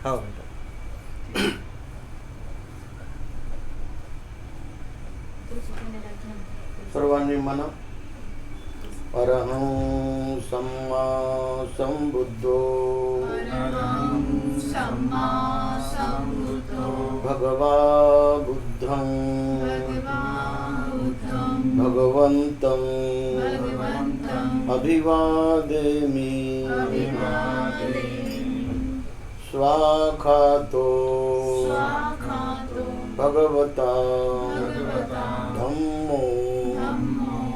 हाँ बेटा। सर्वानिमन अरहं सम्मा सम्बुद्धो भगवा बुद्धं भगवन्तं अभिवादेमि स्वाखातो भगवता धम्मो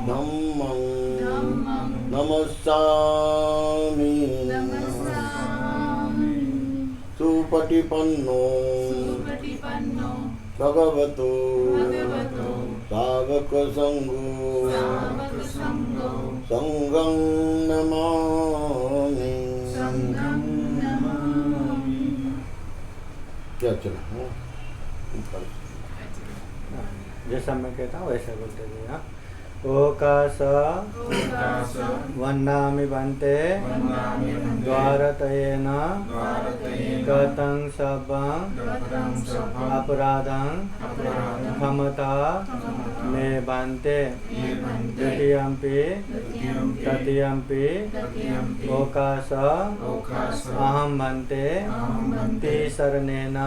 धम्मं नमस्सामि सुपटिपन्नो भगवतो सावकसंघो संघं नमामि। क्या चला जैसा मैं कहता हूँ वैसा बोलते थे। हाँ, ओकाश वन्नामि बन्ते द्वारतयेन कृतं सर्वं अपराधं क्षमता मे बन्ते द्वितीयम्पि तृतीयम्पि ओकाश अहं बन्ते त्रिशरणेन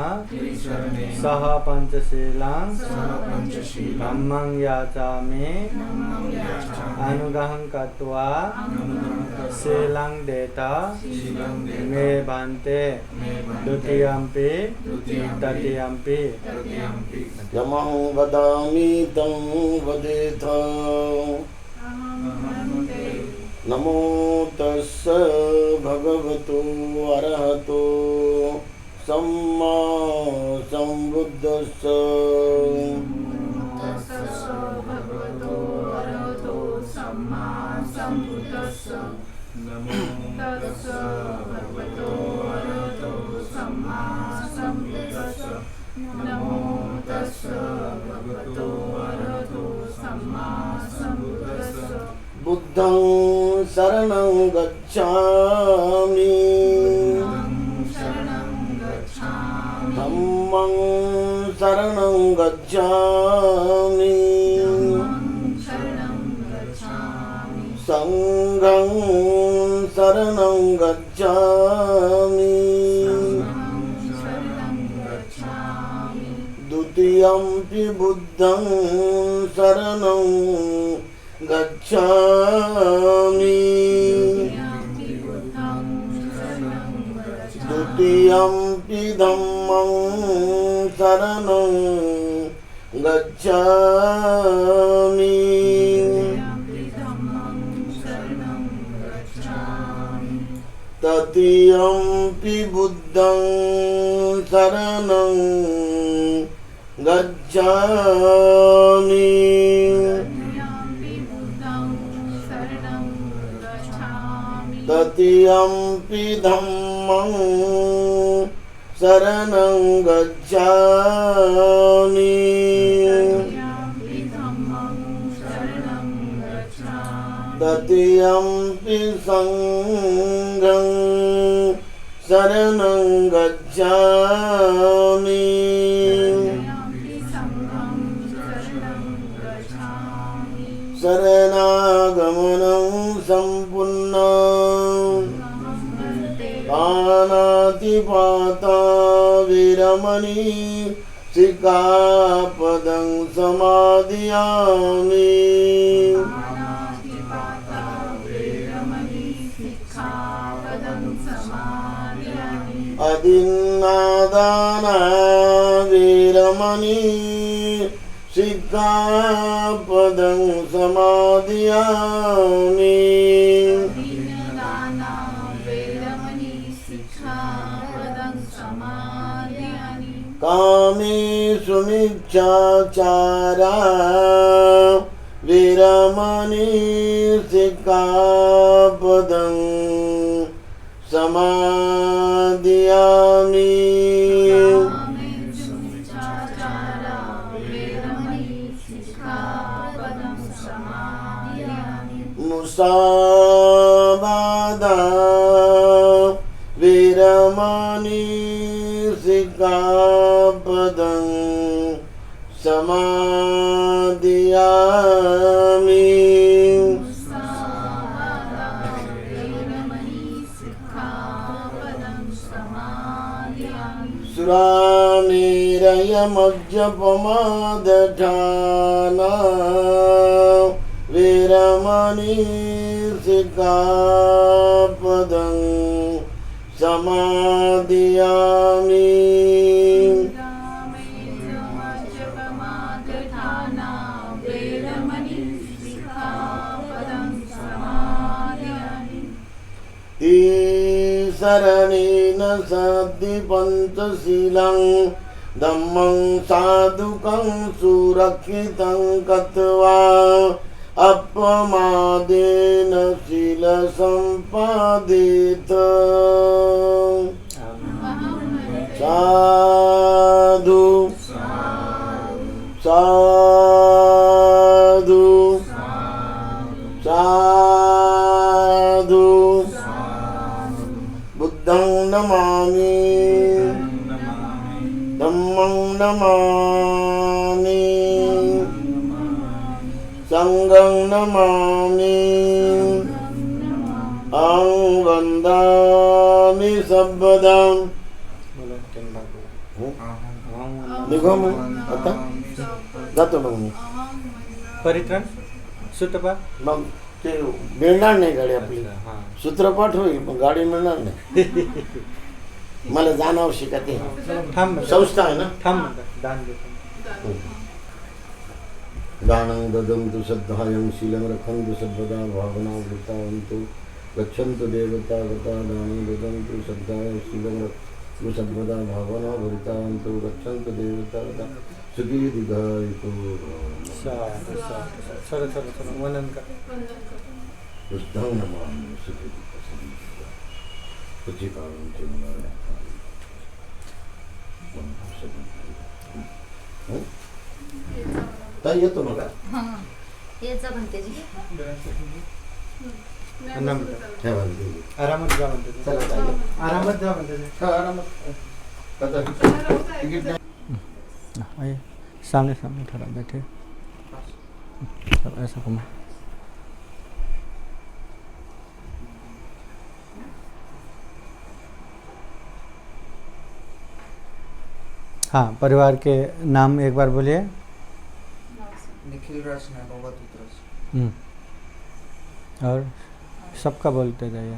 सह पंचशीलं धम्मं याचामि अनुग्रहं कृत्वा शीलं देता मे बन्ते द्वितीयम्पि तृतीयम्पि। यमं वदामि तं वदेथ नमो तस्स भगवतो अरहतो सम्मा सम्बुद्धस्स। बुद्धं शरणं गच्छामि धम्मं शरणं गच्छामि संघं शरणं गच्छामि द्वितीयम्पि बुद्धं शरणं गच्छामि द्वितीयम्पि धम्मं शरणं गच्छामि तृतीयम्पि बुद्धं शरणं गच्छामि तृतीयम्पि धम्मं शरणं गच्छामि तृतीयम्पि संघं शरणं गच्छामि शरणागमनं सम्पूर्णं पानातिपाता विरमणि सिक्खापदं समादयामि अदिन्नादाना वीरमणि सिक्खापदं समादयामि कामेषु मिथ्याचारा वीरमणि सिक्खापदं समादयामि मुसावादा वीरमणि सिक्खापदं समादियामि सुरामेरयमज्जपमादठाना वीरमणि सिक्खापदं समादियामि तीसरणेन सद्धि पंचशीलं धम्मं साधुकं सुरक्षितं कृत्वा अपमादेन शीलसम्पादित साधु साधु साधु बुद्धं नमामि धम्मं नमामि संघं नमामि अहं वन्दामि सर्वदा निगम आता जातो मग मी परित्राण सूत्रपाठ मग ते मिळणार नाही गाडी आपली हां सूत्रपाठ होईल पण गाडी मिळणार नाही मला जाणं आवश्यक आहे ते थांब संस्था आहे ना थांब दान देतो दानं ददन्तु श्रद्धायं शीलं रक्षन्तु सर्वदा भावनावृतावन्तु गच्छन्तु देवता गता दानं ददन्तु श्रद्धायं शीलं रक्षन्तु सर्वदा भावनावृतावन्तु गच्छन्तु देवता गता सुखी दीर्घायु चलो वंदन कर बुद्धं नमामि सुखी दीर्घायु ताई येतो मग याचा म्हणते जी आरामात जा म्हणते चला ताई आरामात जा म्हणते हा आरामात आता तिकीट नाही आइए सामने सामने खड़ा बैठे सब ऐसा घुमा हाँ परिवार के नाम एक बार बोलिए निखिल राज नैनोबा दूतराज। और सबका बोलते जाइए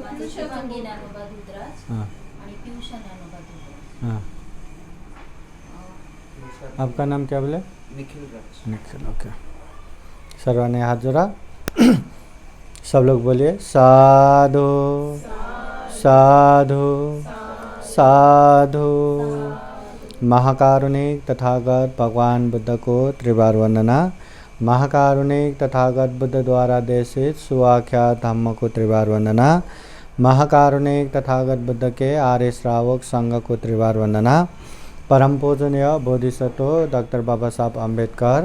माझं शुभांगी ज्ञानोबा दूतराज हाँ आणि पियुष ज्ञानोबा दूतराज। हाँ आपका नाम क्या बोले निखिल राज। निखिल ओके सर्वा ने हाथ जोड़ा सब लोग बोलिए साधु साधु साधु महाकारुणिक तथागत भगवान बुद्ध को त्रिबार वंदना महाकारुणिक तथागत बुद्ध द्वारा देशित सुआख्यात धम्म को त्रिबार वंदना महाकारुणिक तथागत बुद्ध के आर्य श्रावक संघ को त्रिबार वंदना परम पूजनीय बोधिसत्व डॉक्टर बाबा साहब अम्बेडकर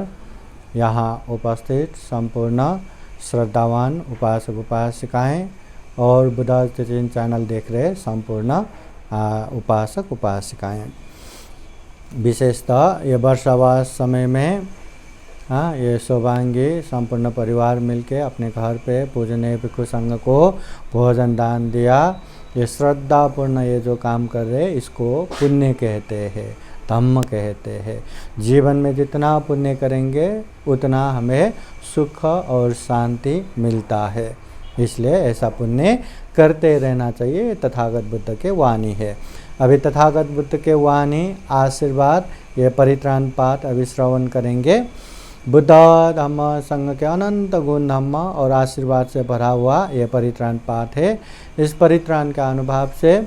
यहाँ उपस्थित संपूर्ण श्रद्धावान उपासक उपासिकाएं और बुद्धा चैतन्य चैनल देख रहे संपूर्ण उपासक उपासिकाएं विशेषतः ये वर्षावास समय में ये सौभाग्य संपूर्ण परिवार मिलके अपने घर पे पूजनीय भिक्षु संघ को भोजन दान दिया। ये श्रद्धापूर्ण ये जो काम कर रहे इसको पुण्य कहते हैं धम्म कहते हैं। जीवन में जितना पुण्य करेंगे उतना हमें सुख और शांति मिलता है, इसलिए ऐसा पुण्य करते रहना चाहिए। तथागत बुद्ध के वाणी है। अभी तथागत बुद्ध के वाणी आशीर्वाद ये परित्राण पाठ अभी श्रवण करेंगे। बुद्ध धम्म संघ के अनंत गुण धम्म और आशीर्वाद से भरा हुआ ये परित्राण पाठ है। इस परित्राण का अनुभव से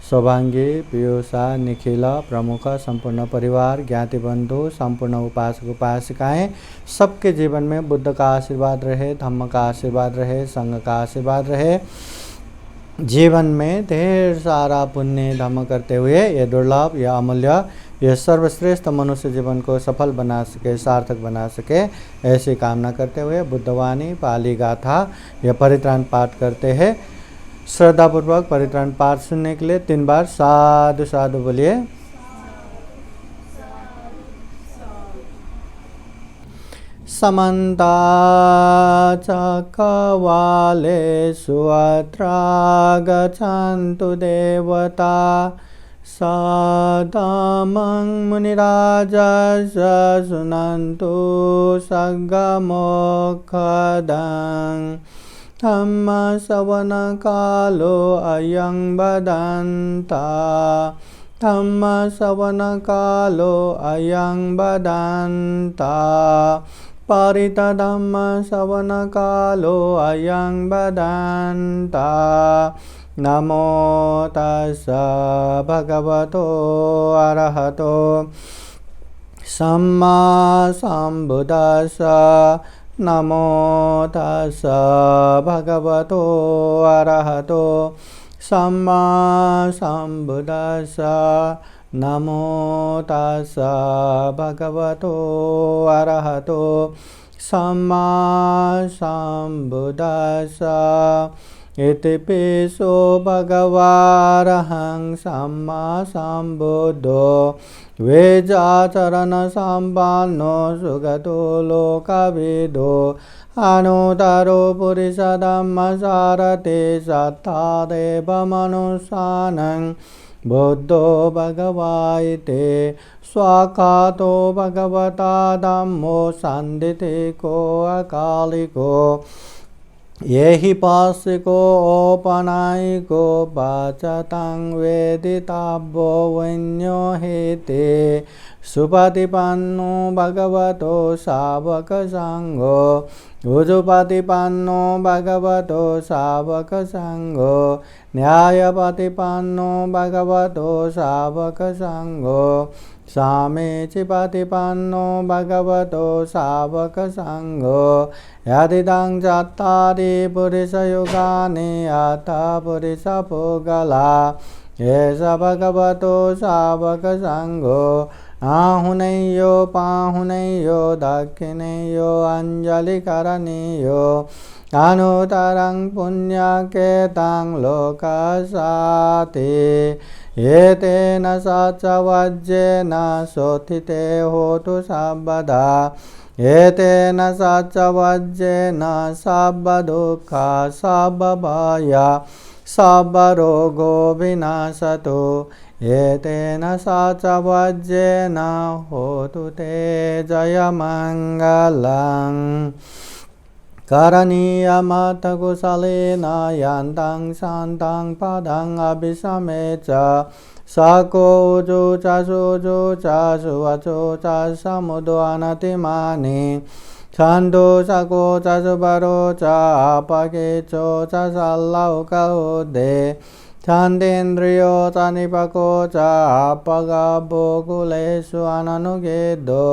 सौभांगी पीयूषा निखिला प्रमुख संपूर्ण परिवार ज्ञाति बंधु संपूर्ण उपासक उपासिकाएं सबके जीवन में बुद्ध का आशीर्वाद रहे, धम्म का आशीर्वाद रहे, संघ का आशीर्वाद रहे। जीवन में ढेर सारा पुण्य धर्म करते हुए ये दुर्लभ या अमूल्य ये सर्वश्रेष्ठ मनुष्य जीवन को सफल बना सके, सार्थक बना सके, ऐसी कामना करते हुए बुद्धवाणी पाली गाथा यह परित्राण पाठ करते हैं। श्रद्धापूर्वक परित्राण पाठ सुनने के लिए 3 बार साधु साधु बोलिए। समन्ता चक्रवालेषु अत्रा गच्छन्तु देवता सदामं मुनिराजस्य शृण्वन्तु सद्गमोक्षदं धम्मश्रवणकालो अयं वदन्ता धम्मश्रवणकालो अयं वदन्ता परितधम्मश्रवणकालो अयं वदन्ता नमो तस्स भगवतो अरहतो सम्मा सम्बुद्दस्स नमो तस्स भगवतो अरहतो सम्मा सम्बुद्दस्स नमो तस्स भगवतो अरहतो सम्मा सम्बुद्दस्स इति पिसो भगवारहं सम्मा सम्बुद्धो वेदाचरणसम्पन्नो सुगतो लोकविदो अनुतरो पुरुषधम्मसारथे सत्तादेवमनुष्ठानं बुद्धो भगवायते स्वाखातो भगवता धम्मो सन्दितिको अकालिको येहि पार्श्विको औपनायिको वाचतं वेदितव्यो वैन्यो हेते सुपतिपन्नो भगवतो सावकसङ्घो उजुपतिपन्नो भगवतो सावकसङ्घो न्यायपतिपन्नो भगवतो सावकसङ्घो सामीचिपतिपन्नो भगवतो सावकसङ्घो यदिदं चत्वारि पुरुषयुगानि अथ पुरुषपुगला एष भगवतो सावकसङ्घो आहुनेयो पाहुनेयो दक्षिणेयो अञ्जलिकरणीयो अनुतरं पुण्यकेतं लोकसाति एतेन सचवज्येन शोथिते होतु सर्वदा एतेन सचवज्येन सर्वदुःखा सर्वभय सर्वरोगो विनाशतु एतेन सचवज्येन होतु ते जयमङ्गलम् करणीयमथ कुशलेन यान्तं शान्तं पदं अभिसमेच सको ऊजु च सुजु च सुवचो च समुद्वनतिमानि छन्दो सको च सुबरो च अपकेचो च सल्लौकौदे छन्देन्द्रियो च निपको च अपगभो कुलेषु अननुगेदो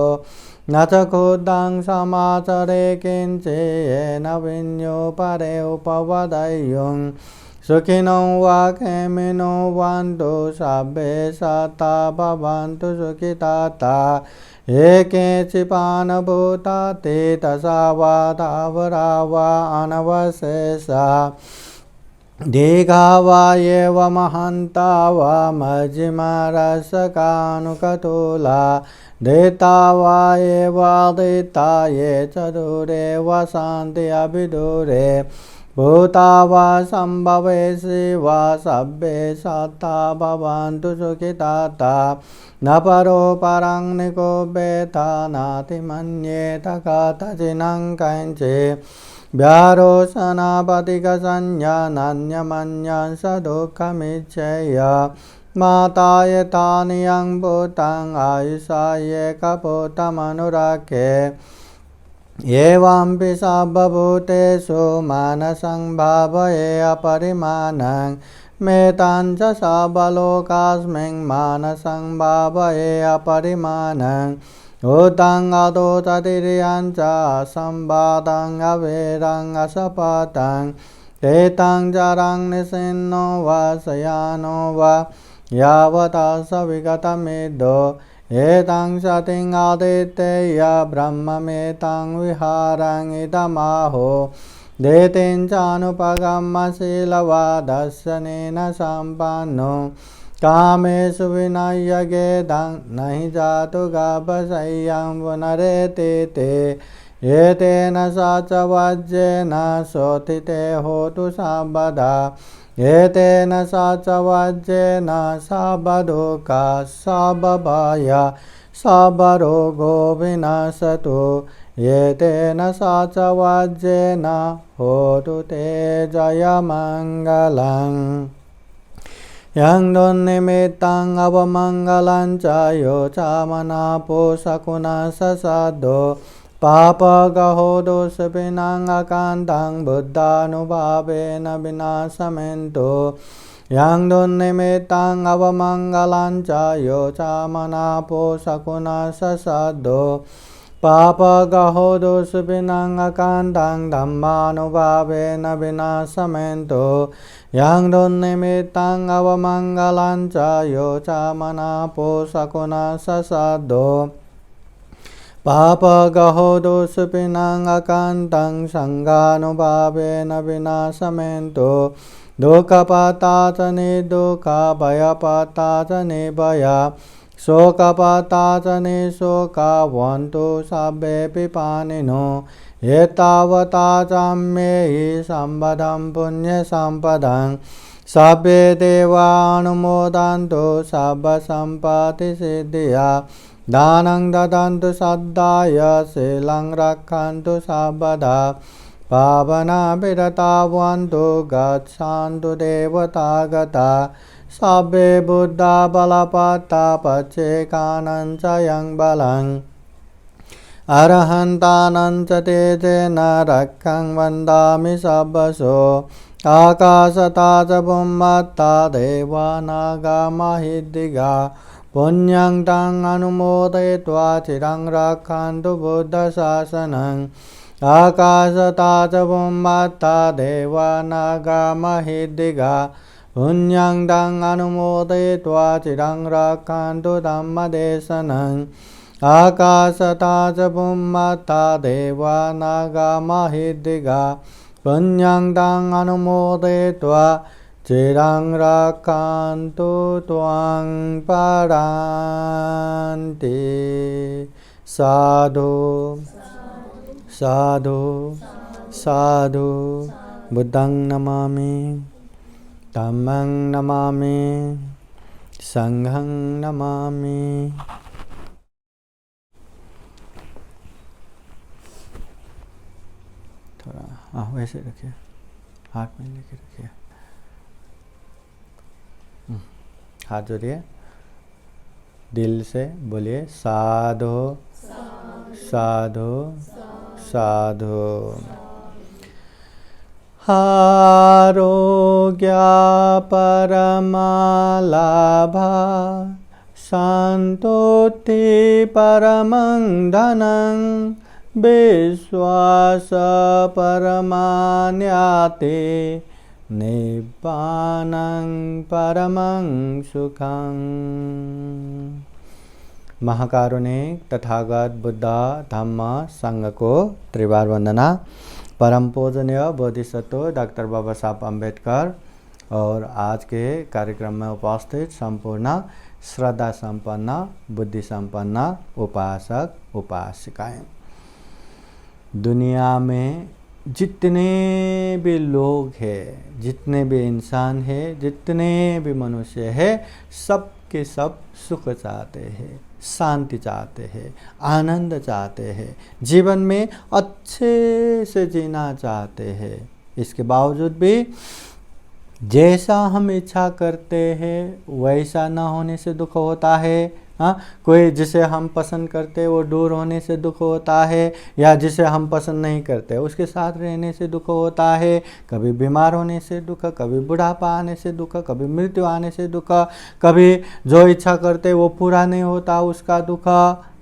न च खुद्धं समाचरे किञ्चेन विन्यो परे उपवदयुं सुखिनो वा खेमिनो वन्तु सर्वे सता भवन्तु सुखिताता ये केचिपानभूता ते तसा वा तावरा वा अनवशेषा दीर्घा वा एव महन्ता वा मध्यमा रसकानुकतुला देता वा एवादिता ये च दूरे वसन्ति अभिदूरे भूता वा सम्भवेशि वा सभ्ये सत्ता भवन्तु सुखिताता न परो परं निकुब्येत नाति मन्येत कथचिनं कञ्चित् व्यारोचनापतिकसंज्ञानन्यमन्यं स दुःखमिच्छेय माता यथानियं भूतं आयुषा एकभूतमनुरक्षे एवं सर्वभूतेषु मानसं भावये अपरिमाणं मेतां च सर्वलोकास्मिन् मानसं भावये अपरिमाणं उतं अधो च तिर्यं च असंवादं अवेदं असपतं एतं जरं निसिन्नो वा शयानो वा यावता स विगतमेधो एतं सतिं आदित्येय ब्रह्ममेतं विहारं इदमाहो देतेन चानुपगम्यशीलवादर्शनेन सम्पन्नो कामेषु विनय्यगेदं नहि जातु गावशय्यं पुनरेते ते एतेन स च वज्रेण शोथिते होतु सर्वदा एतेन स च वज्रेण सर्वदुःखा सर्वभय सर्वरोगो विनाशतु एतेन स च वज्रेण होतु ते जयमङ्गलम् यं दुर्निमित्तं अवमङ्गलं च यो च मनापोषकुनससाधो पापगहो दोषविनां अकान्तं बुद्धानुभावेन विनाशमेन्तु यं दुर्निमित्तं अवमङ्गलं च यो च मनापोषकुनससाधो पापगहो दोषविनां अकान्तं धम्मानुभावेन विनाशमेन्तु यं दुर्निमित्तं अवमङ्गलं च यो च मनापोषकुनससाधो पापगहो दोषविनां अकान्तं सङ्गानुभावेन विनाशमेन्तु दुःखपता च निर्दुःखा भयपता च निर्भया शोकपता च निःशोकावन्तु सर्वे पिपानिनो एतावता च मेहि सम्पदं पुण्यसम्पदं सर्वे देवानुमोदन्तु सर्वसम्पत्तिसिद्धिया दानं ददन्तु सद्दाय शीलं रक्षन्तु सर्वदा पावना विरता भवन्तु गच्छन्तु देवतागता सर्वे बुद्धा बलपत्ता पच्चेकानं च यं बलम् अरहन्तानं च तेजेन रक्षं वन्दामि सर्वशो आकाशता च बुम्मत्ता देवानागा महिद्दिगा पुण्यं तं अनुमोदयित्वा चिरं रक्षन्तु बुद्धशासनम् आकाशता च बुम्मत्ता देवानागा महिद्दिगा पुण्यं तं अनुमोदयित्वा चिरं रक्षन्तु धम्मदेशनम् आकाशता च बुम्मत्ता देवानागा महिद्दिगा पुण्यं तं अनुमोदयित्वा चिरं रक्षन्तु त्वां परान्ति साधु साधु साधु बुद्धं नमामि धम्मं नमामि संघं नमामि। थोड़ा वैसे रखिए, हाथ में लेके रखिए, हाथ जोड़िए, दिल से बोलिए साधु साधु साधु। आरोग्य परमालाभा संतोति परमं धनं विश्वास परमान्याते निब्बानं परमं सुखं। महाकारुणिक तथागत बुद्ध धम्म संघ को त्रिवार वंदना। परम पूजनीय बोधिसत्व डॉक्टर बाबा साहब अम्बेडकर और आज के कार्यक्रम में उपस्थित संपूर्ण श्रद्धा संपन्न बुद्धि संपन्न उपासक उपासिकाएं, दुनिया में जितने भी लोग हैं, जितने भी इंसान हैं, जितने भी मनुष्य हैं, सब के सब सुख चाहते हैं, शांति चाहते हैं, आनंद चाहते हैं, जीवन में अच्छे से जीना चाहते हैं। इसके बावजूद भी जैसा हम इच्छा करते हैं वैसा ना होने से दुख होता है। हाँ, कोई जिसे हम पसंद करते हैं वो दूर होने से दुख होता है, या जिसे हम पसंद नहीं करते उसके साथ रहने से दुख होता है। कभी बीमार होने से दुख, कभी बुढ़ापा आने से दुख, कभी मृत्यु आने से दुख, कभी जो इच्छा करते वो पूरा नहीं होता उसका दुख।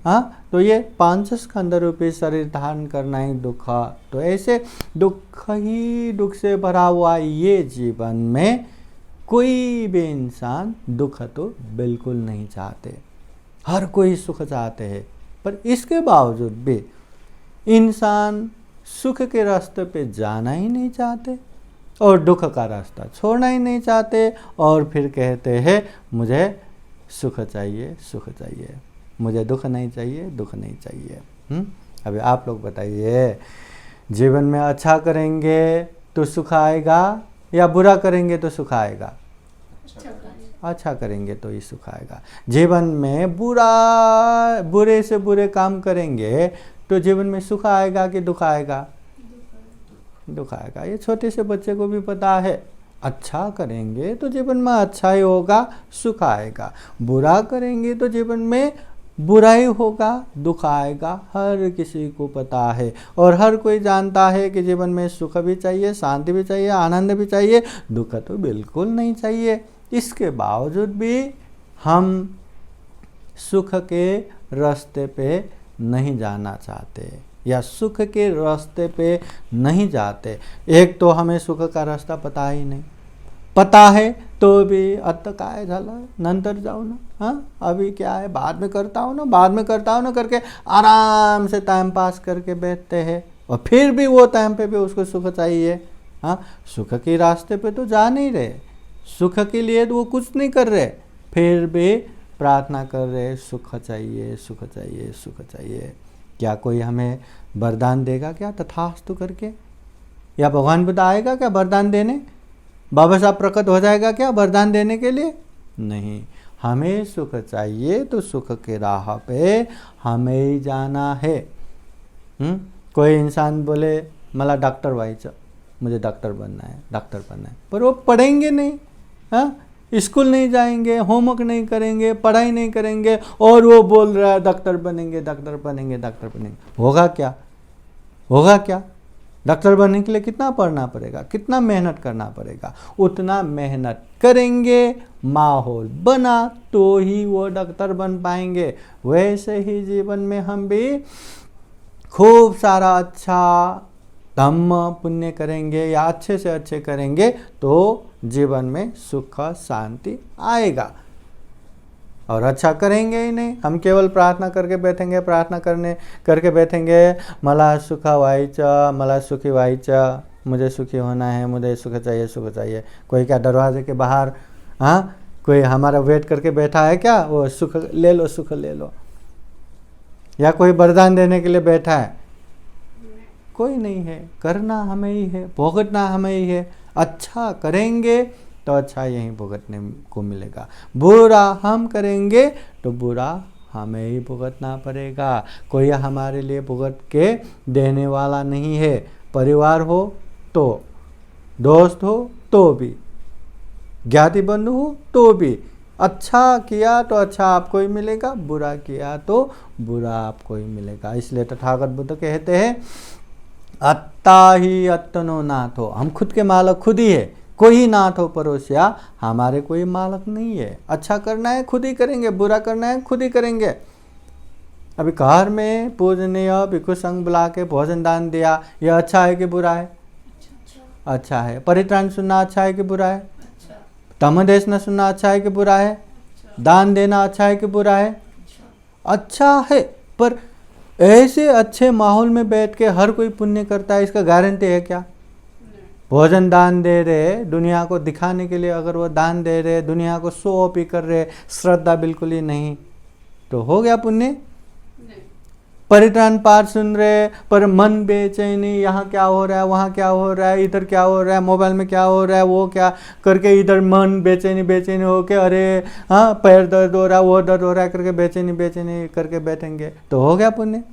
हाँ, तो ये 5 स्कंद रूपी शरीर धारण करना ही दुख। तो ऐसे दुख ही दुख से भरा हुआ ये जीवन में कोई भी इंसान दुख तो बिल्कुल नहीं चाहते, हर कोई सुख चाहते हैं। पर इसके बावजूद भी इंसान सुख के रास्ते पे जाना ही नहीं चाहते और दुख का रास्ता छोड़ना ही नहीं चाहते, और फिर कहते हैं मुझे सुख चाहिए, सुख चाहिए, मुझे दुख नहीं चाहिए, दुख नहीं चाहिए। अभी आप लोग बताइए, जीवन में अच्छा करेंगे तो सुख आएगा या बुरा करेंगे तो सुख आएगा? अच्छा करेंगे तो ही सुख आएगा। जीवन में बुरे से बुरे काम करेंगे तो जीवन में सुख आएगा कि दुख आएगा? दुख आएगा। ये छोटे से बच्चे को भी पता है। अच्छा करेंगे तो जीवन में अच्छा ही होगा, सुख आएगा। बुरा करेंगे तो जीवन में बुरा ही होगा, दुख आएगा। हर किसी को पता है और हर कोई जानता है कि जीवन में सुख भी चाहिए, शांति भी चाहिए, आनंद भी चाहिए, दुख तो बिल्कुल नहीं चाहिए। इसके बावजूद भी हम सुख के रास्ते पे नहीं जाना चाहते या सुख के रास्ते पे नहीं जाते। एक तो हमें सुख का रास्ता पता ही नहीं, पता है तो भी आता काय झाला, नंतर जाऊ ना, हाँ अभी क्या है, बाद में करता हूँ ना, बाद में करता हूँ ना करके आराम से टाइम पास करके बैठते हैं, और फिर भी वो टाइम पे भी उसको सुख चाहिए। हाँ, सुख के रास्ते पे तो जा नहीं रहे, सुख के लिए तो वो कुछ नहीं कर रहे, फिर भी प्रार्थना कर रहे सुख चाहिए, सुख चाहिए, सुख चाहिए। क्या कोई हमें वरदान देगा क्या तथास्तु करके? या भगवान बुद्ध आएगा क्या वरदान देने? बाबा साहब प्रकट हो जाएगा क्या वरदान देने के लिए? नहीं। हमें सुख चाहिए तो सुख के राह पे हमें ही जाना है। कोई इंसान बोले मला डॉक्टर व्हायचं, मुझे डॉक्टर बनना है, डॉक्टर बनना है, पर वो पढ़ेंगे नहीं, हाँ स्कूल नहीं जाएंगे, होमवर्क नहीं करेंगे, पढ़ाई नहीं करेंगे, और वो बोल रहा है डॉक्टर बनेंगे, डॉक्टर बनेंगे, डॉक्टर बनेंगे। होगा क्या? होगा क्या? डॉक्टर बनने के लिए कितना पढ़ना पड़ेगा, कितना मेहनत करना पड़ेगा? उतना मेहनत करेंगे, माहौल बना तो ही वो डॉक्टर बन पाएंगे। वैसे ही जीवन में हम भी खूब सारा अच्छा धम्म पुण्य करेंगे या अच्छे से अच्छे करेंगे तो जीवन में सुख शांति आएगा। और अच्छा करेंगे ही नहीं, हम केवल प्रार्थना करके बैठेंगे, प्रार्थना करके बैठेंगे, मला सुख व्हायचं, मला सुखी व्हायचं, मुझे सुखी होना है, मुझे सुख चाहिए, सुख चाहिए। कोई क्या दरवाजे के बाहर हाँ कोई हमारा वेट करके बैठा है क्या? वो सुख ले लो, सुख ले लो। या कोई वरदान देने के लिए बैठा है? कोई नहीं है। करना हमें ही है, भुगतना हमें ही है। अच्छा करेंगे तो अच्छा यहीं भुगतने को मिलेगा, बुरा हम करेंगे तो बुरा हमें ही भुगतना पड़ेगा। कोई हमारे लिए भुगत के देने वाला नहीं है। परिवार हो तो, दोस्त हो तो भी, ज्ञाति बंधु हो तो भी। अच्छा किया तो अच्छा आपको ही मिलेगा, बुरा किया तो बुरा आपको ही मिलेगा। इसलिए तथागत बुद्ध कहते हैं अत्ता ही अत्तनो नाथ हो, हम खुद के मालक खुद ही है, कोई नाथ हो परोसिया, हमारे कोई मालक नहीं है। अच्छा करना है खुद ही करेंगे, बुरा करना है खुद ही करेंगे। अभी घर में पूजनीय भिक्षु संघ बुला के भोजन दान दिया, यह अच्छा है कि बुरा है? अच्छा है। परित्राण सुनना अच्छा है कि बुरा है? धम्मदेश न सुनना अच्छा है कि बुरा है? दान देना अच्छा है कि बुरा है? अच्छा है। पर ऐसे अच्छे माहौल में बैठ के हर कोई पुण्य करता है, इसका गारंटी है क्या? भोजन दान दे रहे, दुनिया को दिखाने के लिए अगर वो दान दे रहे, दुनिया को शो ऑफ ही कर रहे, श्रद्धा बिल्कुल ही नहीं, तो हो गया पुण्य? परित्राण पाठ सुन रहे पर मन बेचैनी, यहाँ क्या हो रहा है, वहाँ क्या हो रहा है, इधर क्या हो रहा है, मोबाइल में क्या हो रहा है, वो क्या करके इधर मन बेचैनी होके अरे हाँ पैर दर्द हो रहा है, वो दर्द हो रहा है करके बेचैनी करके बैठेंगे तो हो गया पुण्य?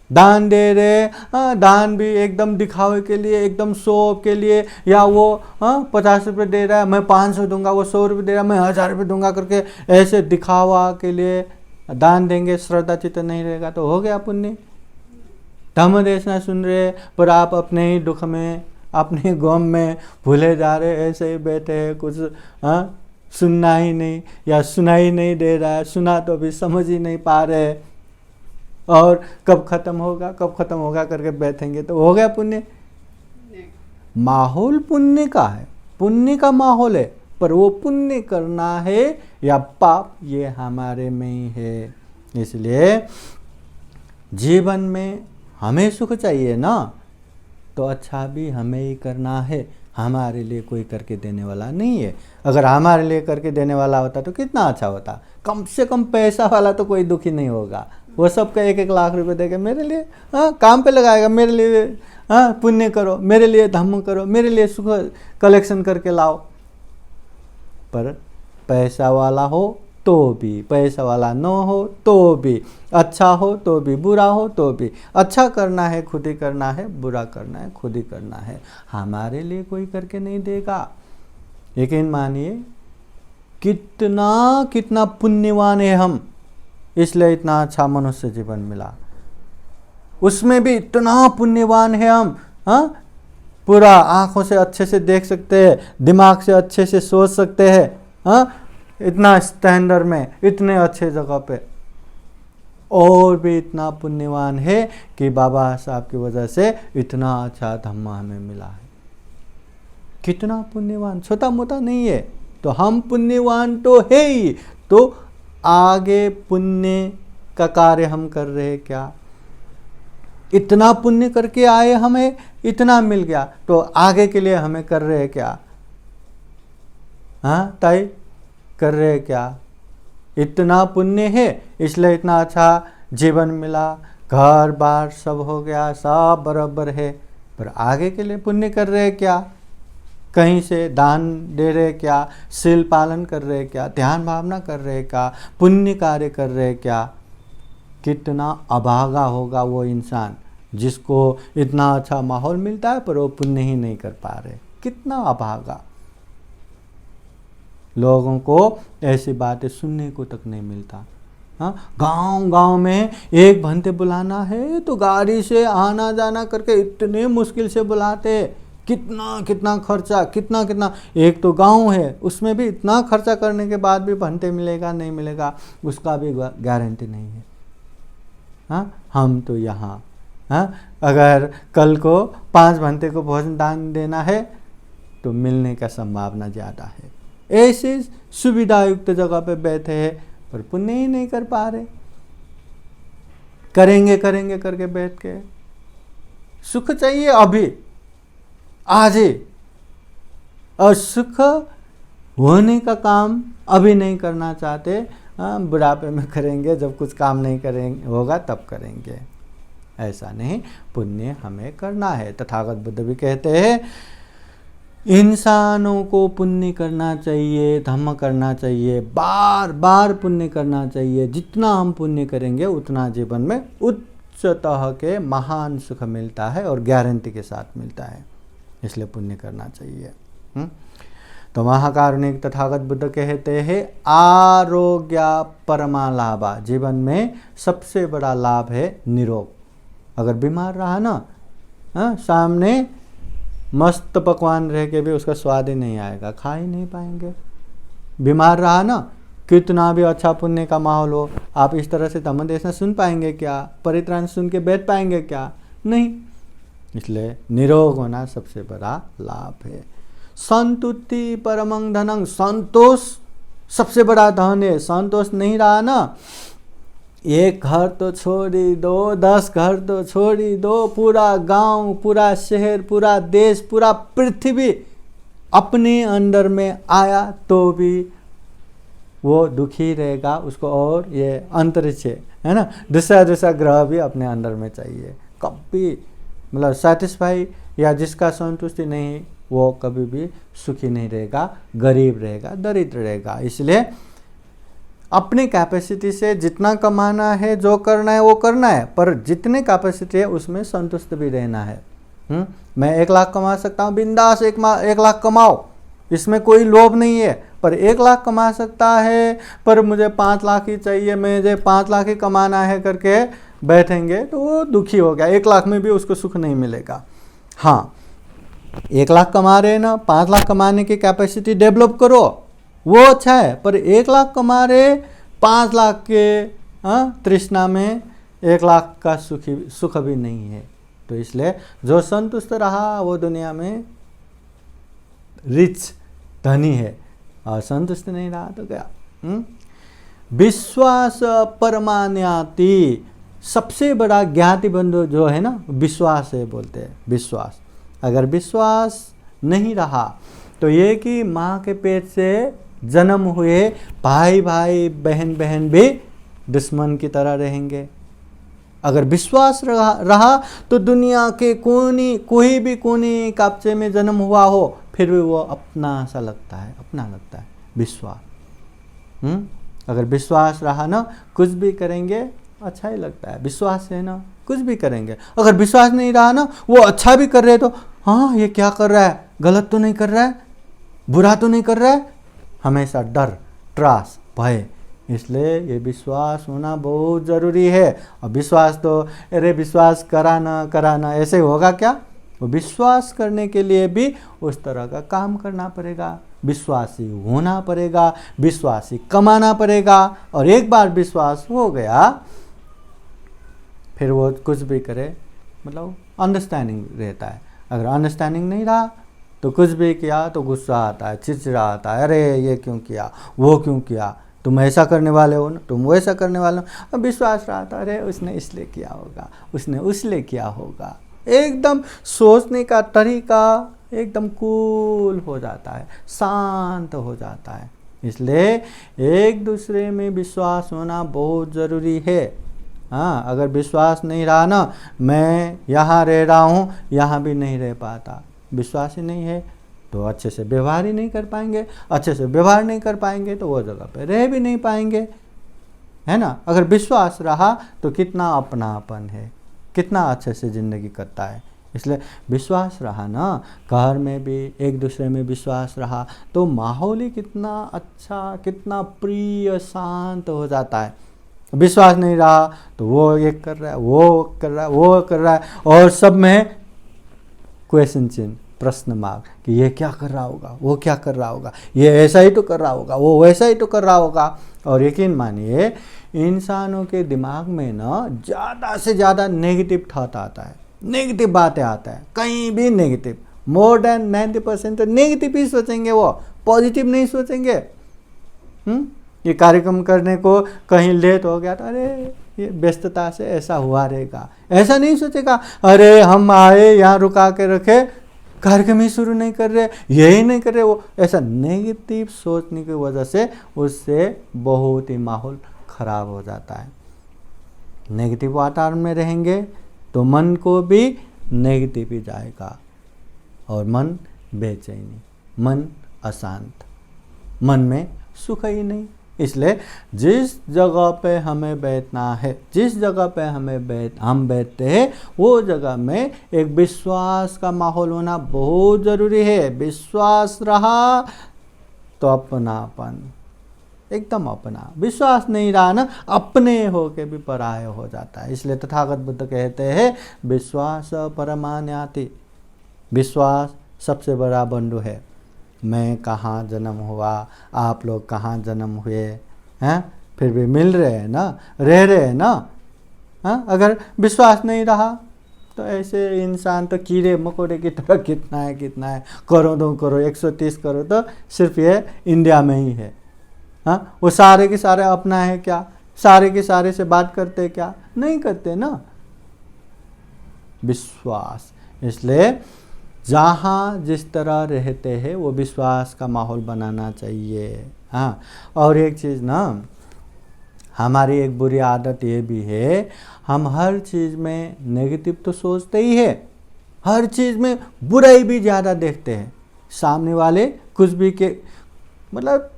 दान दे रहे, हाँ दान भी एकदम दिखावे के लिए, एकदम शो ऑफ के लिए, या वो 50 रुपये दे रहा है मैं 500 दूंगा, वो 100 रुपये दे रहा है मैं 1000 रुपये दूंगा करके ऐसे दिखावा के लिए दान देंगे, श्रद्धा चित्त नहीं रहेगा तो हो गया पुण्य? धम्म देश ना सुन रहे पर आप अपने ही दुख में, अपने गम में भूले जा रहे, ऐसे ही बैठे हैं, कुछ सुनना ही नहीं या सुनाई नहीं दे रहा है, सुना तो भी समझ ही नहीं पा रहे, और कब खत्म होगा करके बैठेंगे तो हो गया पुण्य? माहौल पुण्य का है, पुण्य का माहौल है, पर वो पुण्य करना है या पाप ये हमारे में ही है। इसलिए जीवन में हमें सुख चाहिए ना, तो अच्छा भी हमें ही करना है, हमारे लिए कोई करके देने वाला नहीं है। अगर हमारे लिए करके देने वाला होता तो कितना अच्छा होता। कम से कम पैसा वाला तो कोई दुखी नहीं होगा। वो सबका 1-1 लाख रुपए देके मेरे लिए काम पे लगाएगा, मेरे लिए पुण्य करो, मेरे लिए धर्म करो, मेरे लिए सुख कलेक्शन करके लाओ। पर पैसा वाला हो तो भी, पैसा वाला न हो तो भी, अच्छा हो तो भी, बुरा हो तो भी, अच्छा करना है खुद ही करना है, बुरा करना है खुद ही करना है, हमारे लिए कोई करके नहीं देगा। यकीन मानिए कितना कितना पुण्यवान है हम, इसलिए इतना अच्छा मनुष्य जीवन मिला। उसमें भी इतना पुण्यवान है हम, पूरा आंखों से अच्छे से देख सकते हैं, दिमाग से अच्छे से सोच सकते हैं, इतना स्टैंडर्ड में, इतने अच्छे जगह पे, और भी इतना पुण्यवान है कि बाबा साहब की वजह से इतना अच्छा धम्म हमें मिला है। कितना पुण्यवान, छोटा मोटा नहीं है। तो हम पुण्यवान तो है ही, तो आगे पुण्य का कार्य हम कर रहे हैं क्या? इतना पुण्य करके आए, हमें इतना मिल गया, तो आगे के लिए हमें कर रहे हैं क्या? ताई कर रहे हैं क्या? इतना पुण्य है इसलिए इतना अच्छा जीवन मिला, घर बार सब हो गया, सब बराबर है, पर आगे के लिए पुण्य कर रहे हैं क्या? कहीं से दान दे रहे क्या? शील पालन कर रहे क्या? ध्यान भावना कर रहे क्या? पुण्य कार्य कर रहे क्या? कितना अभागा होगा वो इंसान जिसको इतना अच्छा माहौल मिलता है पर वो पुण्य ही नहीं कर पा रहे। कितना अभागा। लोगों को ऐसी बातें सुनने को तक नहीं मिलता। गांव गांव में एक भंते बुलाना है तो गाड़ी से आना जाना करके इतने मुश्किल से बुलाते, कितना कितना खर्चा, कितना कितना। एक तो गांव है उसमें भी इतना खर्चा करने के बाद भी भंते मिलेगा नहीं मिलेगा उसका भी गारंटी नहीं है। हम तो यहाँ अगर कल को 5 भंते को भोजन दान देना है तो मिलने का संभावना ज़्यादा है। ऐसे सुविधा युक्त जगह पे बैठे हैं पर पुण्य ही नहीं कर पा रहे। करेंगे करेंगे करके बैठ के, सुख चाहिए अभी आज ही, और सुख होने का काम अभी नहीं करना चाहते, बुढ़ापे में करेंगे, जब कुछ काम नहीं करेंगे होगा तब करेंगे। ऐसा नहीं, पुण्य हमें करना है। तथागत बुद्ध भी कहते हैं इंसानों को पुण्य करना चाहिए, धम्म करना चाहिए, बार बार पुण्य करना चाहिए। जितना हम पुण्य करेंगे उतना जीवन में उच्चतः के महान सुख मिलता है और गारंटी के साथ मिलता है, इसलिए पुण्य करना चाहिए। तो महाकारुणिक तथागत बुद्ध कहते हैं आरोग्य परमा लाभा, जीवन में सबसे बड़ा लाभ है निरोग। अगर बीमार रहा ना, सामने मस्त पकवान रह के भी उसका स्वाद ही नहीं आएगा, खा ही नहीं पाएंगे। बीमार रहा ना, कितना भी अच्छा पुण्य का माहौल हो, आप इस तरह से धम्मदेशना सुन पाएंगे क्या? परित्राण सुन के बैठ पाएंगे क्या? नहीं। इसलिए निरोग होना सबसे बड़ा लाभ है। संतुष्टि परमं धनं, संतोष सबसे बड़ा धन है। संतोष नहीं रहा ना, एक घर तो छोड़ ही दो, 10 घर तो छोड़ ही दो, पूरा गांव, पूरा शहर, पूरा देश, पूरा पृथ्वी अपने अंडर में आया तो भी वो दुखी रहेगा। उसको और ये अंतरिक्ष है ना, दूसरा ग्रह भी अपने अंडर में चाहिए। कभी मतलब सेटिस्फाई या जिसका संतुष्टि नहीं, वो कभी भी सुखी नहीं रहेगा, गरीब रहेगा, दरिद्र रहेगा। इसलिए अपनी कैपेसिटी से जितना कमाना है, जो करना है वो करना है, पर जितने कैपेसिटी है उसमें संतुष्ट भी रहना है। मैं 1 लाख कमा सकता हूँ, बिंदास 1 लाख कमाओ, इसमें कोई लोभ नहीं है। पर 1 लाख कमा सकता है पर मुझे 5 लाख ही चाहिए, मुझे 5 लाख ही कमाना है करके बैठेंगे तो वो दुखी हो गया। 1 लाख में भी उसको सुख नहीं मिलेगा। हाँ, 1 लाख कमा रहे ना, 5 लाख कमाने की कैपेसिटी डेवलप करो, वो अच्छा है। पर 1 लाख कमा रहे, 5 लाख के तृष्णा में 1 लाख का सुख भी नहीं है। तो इसलिए जो संतुष्ट रहा वो दुनिया में रिच धनी है, और संतुष्ट नहीं रहा तो क्या? विश्वास परमान्याति, सबसे बड़ा ज्ञाति बंधु जो है ना, विश्वास है बोलते हैं, विश्वास। अगर विश्वास नहीं रहा तो ये कि माँ के पेट से जन्म हुए भाई भाई बहन बहन भी दुश्मन की तरह रहेंगे। अगर विश्वास रहा तो दुनिया के कोई भी कोने कापचे में जन्म हुआ हो फिर भी वो अपना सा लगता है, अपना लगता है विश्वास। अगर विश्वास रहा ना, कुछ भी करेंगे अच्छा ही लगता है, विश्वास है ना, कुछ भी करेंगे। अगर विश्वास नहीं रहा ना, वो अच्छा भी कर रहे तो हाँ ये क्या कर रहा है, गलत तो नहीं कर रहा है, बुरा तो नहीं कर रहा है, हमेशा डर, त्रास, भय। इसलिए ये विश्वास होना बहुत ज़रूरी है। और विश्वास तो अरे विश्वास कराना ऐसे होगा क्या? वो विश्वास करने के लिए भी उस तरह का काम करना पड़ेगा, विश्वासी होना पड़ेगा, विश्वासी कमाना पड़ेगा। और एक बार विश्वास हो गया फिर वो कुछ भी करे, मतलब अंडरस्टैंडिंग रहता है। अगर अंडरस्टैंडिंग नहीं रहा तो कुछ भी किया तो गुस्सा आता है, चिड़चिड़ा आता है, अरे ये क्यों किया, वो क्यों किया, तुम ऐसा करने वाले हो ना, तुम वैसा करने वाले हो। अब विश्वास रहा था, अरे उसने इसलिए किया होगा, उसने उसलिए किया होगा। एकदम सोचने का तरीका एकदम कूल हो जाता है, शांत हो जाता है। इसलिए एक दूसरे में विश्वास होना बहुत ज़रूरी है। हाँ, अगर विश्वास नहीं रहा ना, मैं यहाँ रह रहा हूँ, यहाँ भी नहीं रह पाता। विश्वास ही नहीं है तो अच्छे से व्यवहार ही नहीं कर पाएंगे, अच्छे से व्यवहार नहीं कर पाएंगे तो वो जगह पे रह भी नहीं पाएंगे, है ना। अगर विश्वास रहा तो कितना अपनापन है, कितना अच्छे से ज़िंदगी करता है। इसलिए विश्वास रहा ना, घर में भी एक दूसरे में विश्वास रहा तो माहौल ही कितना अच्छा, कितना प्रिय, शांत हो जाता है। विश्वास नहीं रहा तो वो ये कर रहा है, वो कर रहा है, वो कर रहा है, और सब में क्वेश्चन चिन्ह, प्रश्न मार्क कि ये क्या कर रहा होगा, वो क्या कर रहा होगा, ये ऐसा ही तो कर रहा होगा, वो वैसा ही तो कर रहा होगा। और यकीन मानिए इंसानों के दिमाग में ना ज़्यादा से ज़्यादा नेगेटिव थॉट आता है, नेगेटिव बातें आता है, कहीं भी नेगेटिव। मोर देन 90% तो नेगेटिव ही सोचेंगे, वो पॉजिटिव नहीं सोचेंगे। ये कार्यक्रम करने को कहीं लेट हो गया तो अरे ये व्यस्तता से ऐसा हुआ रहेगा, ऐसा नहीं सोचेगा अरे हम आए यहाँ रुका के रखे, कार्यक्रम ही शुरू नहीं कर रहे, यही नहीं कर रहे। वो ऐसा नेगेटिव सोचने की वजह से उससे बहुत ही माहौल खराब हो जाता है। नेगेटिव वातावरण में रहेंगे तो मन को भी नेगेटिव ही जाएगा, और मन बेचैनी, मन अशांत, मन में सुख ही नहीं। इसलिए जिस जगह पे हमें बैठना है, जिस जगह पे हम बैठते हैं वो जगह में एक विश्वास का माहौल होना बहुत ज़रूरी है। विश्वास रहा तो अपनापन, एकदम अपना। विश्वास नहीं रहा ना, अपने होके भी पराये हो जाता है। इसलिए तथागत बुद्ध कहते हैं विश्वास परमान्याति, विश्वास सबसे बड़ा बंधु है। मैं कहाँ जन्म हुआ, आप लोग कहाँ जन्म हुए हैं, फिर भी मिल रहे हैं ना, रह रहे हैं ना। हाँ, अगर विश्वास नहीं रहा तो ऐसे इंसान तो कीड़े मकोड़े की तरह कितना है, करोड़ों करोड़ 130 करोड़ तो सिर्फ ये इंडिया में ही है। हाँ, वो सारे के सारे अपना है क्या, सारे के सारे से बात करते क्या, नहीं करते ना। विश्वास, इसलिए जहाँ जिस तरह रहते हैं वो विश्वास का माहौल बनाना चाहिए। हाँ, और एक चीज़ ना, हमारी एक बुरी आदत ये भी है, हम हर चीज़ में नेगेटिव तो सोचते ही है, हर चीज़ में बुराई भी ज़्यादा देखते हैं। सामने वाले कुछ भी के मतलब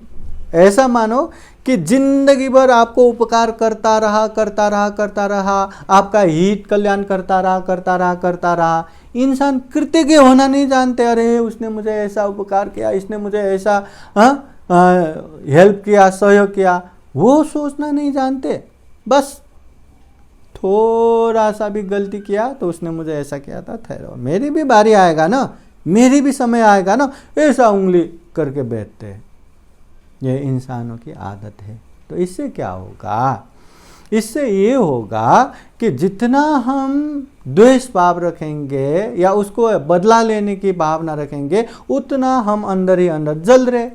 ऐसा मानो कि जिंदगी भर आपको उपकार करता रहा, आपका हित कल्याण करता रहा। इंसान कृतज्ञ होना नहीं जानते। अरे उसने मुझे ऐसा उपकार किया, इसने मुझे ऐसा हेल्प किया, सहयोग किया, वो सोचना नहीं जानते। बस थोड़ा सा भी गलती किया तो उसने मुझे ऐसा किया था, ठहरो मेरी भी बारी आएगा ना, मेरी भी समय आएगा ना, ऐसा उंगली करके बैठते हैं। ये इंसानों की आदत है। तो इससे क्या होगा? इससे ये होगा कि जितना हम द्वेष भाव रखेंगे या उसको बदला लेने की भावना रखेंगे, उतना हम अंदर ही अंदर जल रहे।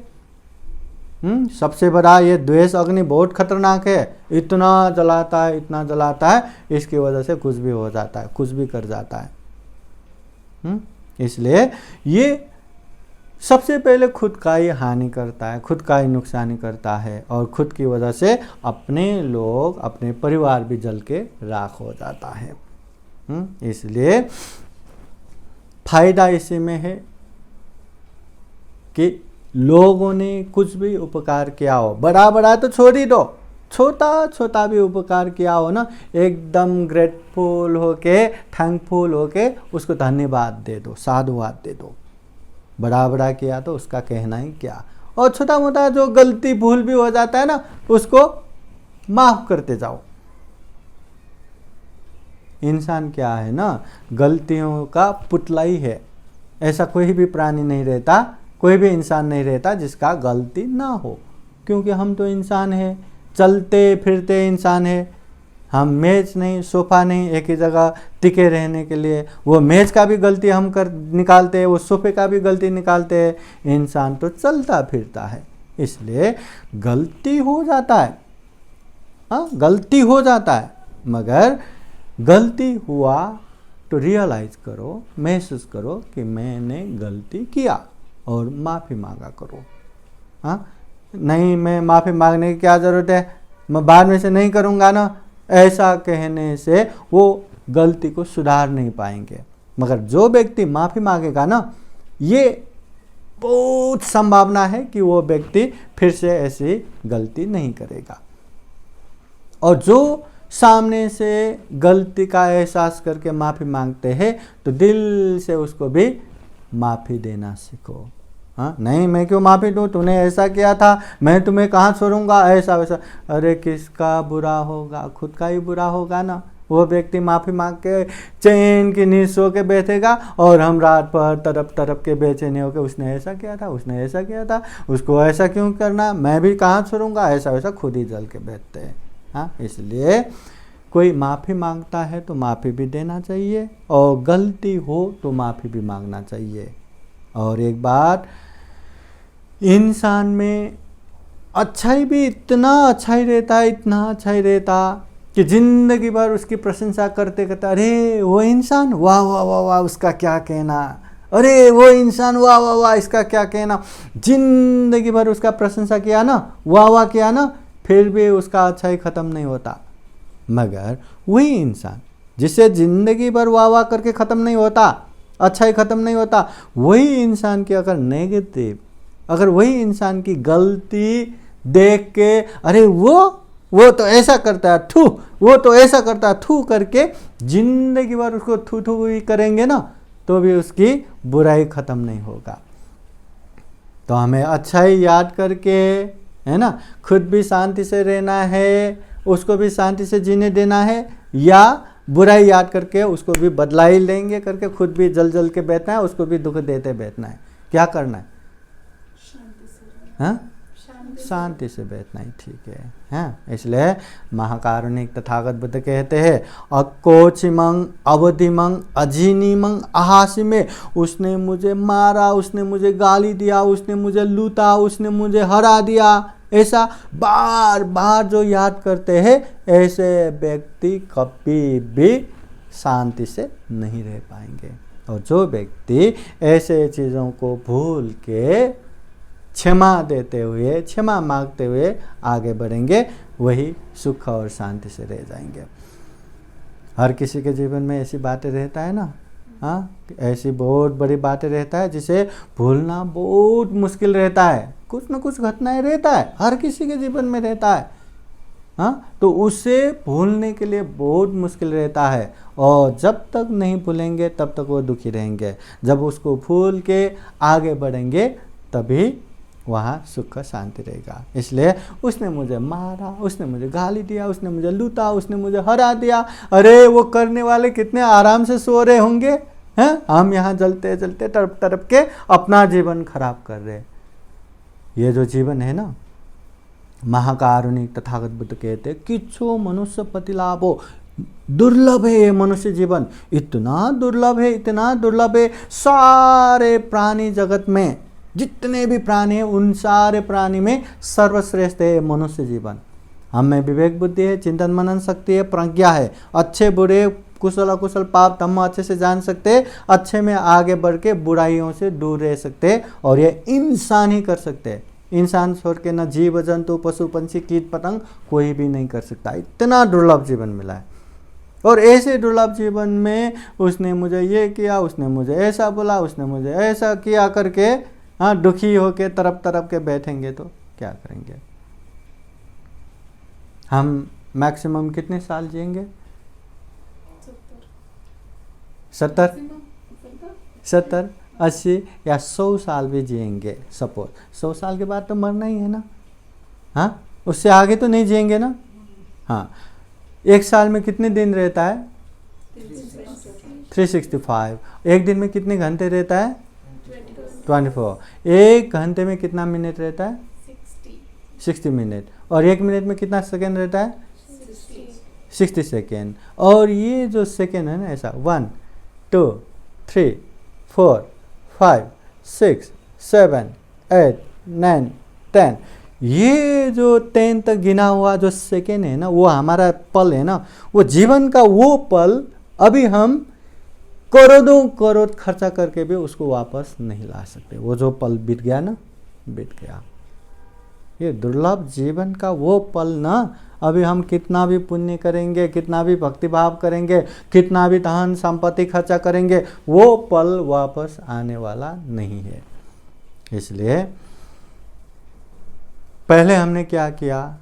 सबसे बड़ा ये द्वेष अग्नि बहुत खतरनाक है, इतना जलाता है, इतना जलाता है, इसकी वजह से कुछ भी हो जाता है, कुछ भी कर जाता है। इसलिए ये सबसे पहले खुद का ही हानि करता है, खुद का ही नुकसान करता है, और खुद की वजह से अपने लोग, अपने परिवार भी जल के राख हो जाता है। इसलिए फायदा इसी में है कि लोगों ने कुछ भी उपकार किया हो, बड़ा बड़ा तो छोड़ ही दो, छोटा छोटा भी उपकार किया हो ना, एकदम ग्रेटफुल होके, थैंकफुल होके उसको धन्यवाद दे दो, साधुवाद दे दो। बड़ा बड़ा किया तो उसका कहना ही क्या, और छोटा मोटा जो गलती भूल भी हो जाता है ना, उसको माफ करते जाओ। इंसान क्या है ना, गलतियों का पुतला ही है। ऐसा कोई भी प्राणी नहीं रहता, कोई भी इंसान नहीं रहता जिसका गलती ना हो, क्योंकि हम तो इंसान हैं, चलते फिरते इंसान हैं। हम मेज नहीं, सोफा नहीं, एक ही जगह टिके रहने के लिए, वो मेज का भी गलती हम कर निकालते हैं, वो सोफे का भी गलती निकालते हैं। इंसान तो चलता फिरता है, इसलिए गलती हो जाता है। हाँ, गलती हो जाता है, मगर गलती हुआ तो रियलाइज करो, महसूस करो कि मैंने गलती किया और माफ़ी मांगा करो। हाँ, नहीं मैं माफ़ी मांगने की क्या ज़रूरत है, मैं बाद में से नहीं करूँगा ना, ऐसा कहने से वो गलती को सुधार नहीं पाएंगे। मगर जो व्यक्ति माफ़ी मांगेगा ना, ये बहुत संभावना है कि वो व्यक्ति फिर से ऐसी गलती नहीं करेगा। और जो सामने से गलती का एहसास करके माफ़ी मांगते हैं, तो दिल से उसको भी माफ़ी देना सीखो। हाँ, नहीं मैं क्यों माफ़ी दूँ, तूने ऐसा किया था, मैं तुम्हें कहाँ छोड़ूंगा, ऐसा वैसा। अरे किसका बुरा होगा, खुद का ही बुरा होगा ना। वो व्यक्ति माफ़ी मांग के चैन की नींद सो के बैठेगा, और हम रात पर तड़प तड़प के बेचैनी होकर उसने ऐसा किया था, उसने ऐसा किया था, उसको ऐसा क्यों करना, मैं भी कहाँ छोड़ूंगा, ऐसा वैसा खुद ही जल के बैठते हैं। हाँ, इसलिए कोई माफ़ी मांगता है तो माफ़ी भी देना चाहिए, और गलती हो तो माफ़ी भी मांगना चाहिए। और एक बात, इंसान में अच्छाई भी इतना अच्छाई रहता है, इतना अच्छाई रहता कि जिंदगी भर उसकी प्रशंसा करते करते, अरे वो इंसान, वाह वाह वाह वाह, उसका क्या कहना, अरे वो इंसान, वाह वाह वाह, इसका क्या कहना। जिंदगी भर उसका प्रशंसा किया ना, वाह वाह किया ना, फिर भी उसका अच्छाई ख़त्म नहीं होता। मगर वही इंसान जिसे जिंदगी भर वाह वाह करके ख़त्म नहीं होता, अच्छाई ख़त्म नहीं होता, वही इंसान की अगर नेगेटिव, अगर वही इंसान की गलती देख के, अरे वो तो ऐसा करता है, थू, वो तो ऐसा करता है, थू करके जिंदगी भर उसको थू थू भी करेंगे ना, तो भी उसकी बुराई ख़त्म नहीं होगा। तो हमें अच्छाई याद करके, है ना, खुद भी शांति से रहना है, उसको भी शांति से जीने देना है, या बुराई याद करके उसको भी बदला ही लेंगे करके खुद भी जल जल के बैठना है, उसको भी दुख देते बैठना है। क्या करना है? हाँ, शांति से बैठना ही ठीक है। हाँ, इसलिए महाकारुणिक तथागत बुद्ध कहते हैं, अकोचिमंग अवधिमंग अजीनीमंग आहासी में, उसने मुझे मारा, उसने मुझे गाली दिया, उसने मुझे लूटा, उसने मुझे हरा दिया, ऐसा बार बार जो याद करते हैं, ऐसे व्यक्ति कभी भी शांति से नहीं रह पाएंगे। और जो व्यक्ति ऐसे चीज़ों को भूल के क्षमा देते हुए, क्षमा मांगते हुए आगे बढ़ेंगे, वही सुख और शांति से रह जाएंगे। हर किसी के जीवन में ऐसी बातें रहता है ना, हाँ, ऐसी बहुत बड़ी बातें रहता है जिसे भूलना बहुत मुश्किल रहता है। कुछ न कुछ घटनाएं रहता है, हर किसी के जीवन में रहता है। हाँ, तो उसे भूलने के लिए बहुत मुश्किल रहता है, और जब तक नहीं भूलेंगे तब तक वो दुखी रहेंगे। जब उसको भूल के आगे बढ़ेंगे तभी वहाँ सुख शांति रहेगा। इसलिए उसने मुझे मारा, उसने मुझे गाली दिया, उसने मुझे लूटा, उसने मुझे हरा दिया, अरे वो करने वाले कितने आराम से सो रहे होंगे, हैं, हम यहाँ जलते जलते तड़प तड़प के अपना जीवन खराब कर रहे। ये जो जीवन है ना, महाकारुणिक तथागत बुद्ध कहते, किच्छो मनुष्य पतिलाभो, दुर्लभ है ये मनुष्य जीवन, इतना दुर्लभ है, इतना दुर्लभ है। सारे प्राणी जगत में जितने भी प्राणी हैं उन सारे प्राणी में सर्वश्रेष्ठ है मनुष्य जीवन। हम में विवेक बुद्धि है, चिंतन मनन शक्ति है, प्रज्ञा है, अच्छे बुरे कुशल अकुशल पाप धर्म अच्छे से जान सकते, अच्छे में आगे बढ़ के बुराइयों से दूर रह सकते, और ये इंसान ही कर सकते। इंसान छोड़ के न जीव जंतु पशु पंछी कीट पतंग कोई भी नहीं कर सकता। इतना दुर्लभ जीवन मिला है, और ऐसे दुर्लभ जीवन में उसने मुझे ये किया, उसने मुझे ऐसा बोला, उसने मुझे ऐसा किया करके दुखी होके तरफ तरफ के बैठेंगे तो क्या करेंगे। हम मैक्सिमम कितने साल जिएंगे? 70, 80 या 100 साल भी जिएंगे। सपोज 100 साल के बाद तो मरना ही है ना। हाँ, उससे आगे तो नहीं जिएंगे ना। हाँ, एक साल में कितने दिन रहता है? 365। एक दिन में कितने घंटे रहता है? 24। एक घंटे में कितना मिनट रहता है? 60 मिनट। और एक मिनट में कितना सेकेंड रहता है? 60 सेकेंड। और ये जो सेकेंड है ना, ऐसा 1 2 3 4 5 6 7 8 9 10, ये जो 10 तक गिना हुआ जो सेकेंड है ना, वो हमारा पल है ना, वो जीवन का वो पल अभी हम करोड़ों करोड़ खर्चा करके भी उसको वापस नहीं ला सकते। वो जो पल बीत गया ना, बीत गया। ये दुर्लभ जीवन का वो पल ना, अभी हम कितना भी पुण्य करेंगे, कितना भी भक्तिभाव करेंगे, कितना भी धन संपत्ति खर्चा करेंगे, वो पल वापस आने वाला नहीं है। इसलिए पहले हमने क्या किया,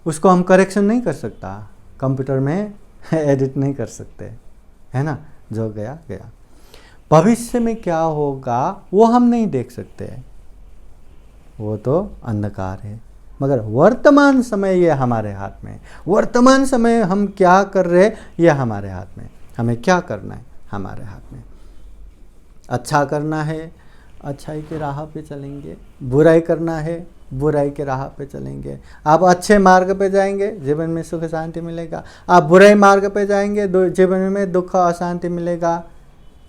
उसको हम करेक्शन नहीं कर सकता, कंप्यूटर में एडिट नहीं कर सकते, है ना। जो गया गया। भविष्य में क्या होगा वो हम नहीं देख सकते, वो तो अंधकार है। मगर वर्तमान समय ये हमारे हाथ में, वर्तमान समय हम क्या कर रहे ये हमारे हाथ में। हमें क्या करना है, हमारे हाथ में। अच्छा करना है, अच्छाई के राह पे चलेंगे। बुराई करना है, बुराई के राह पे चलेंगे। आप अच्छे मार्ग पे जाएंगे, जीवन में सुख शांति मिलेगा। आप बुराई मार्ग पे जाएंगे, जीवन में दुख अशांति मिलेगा।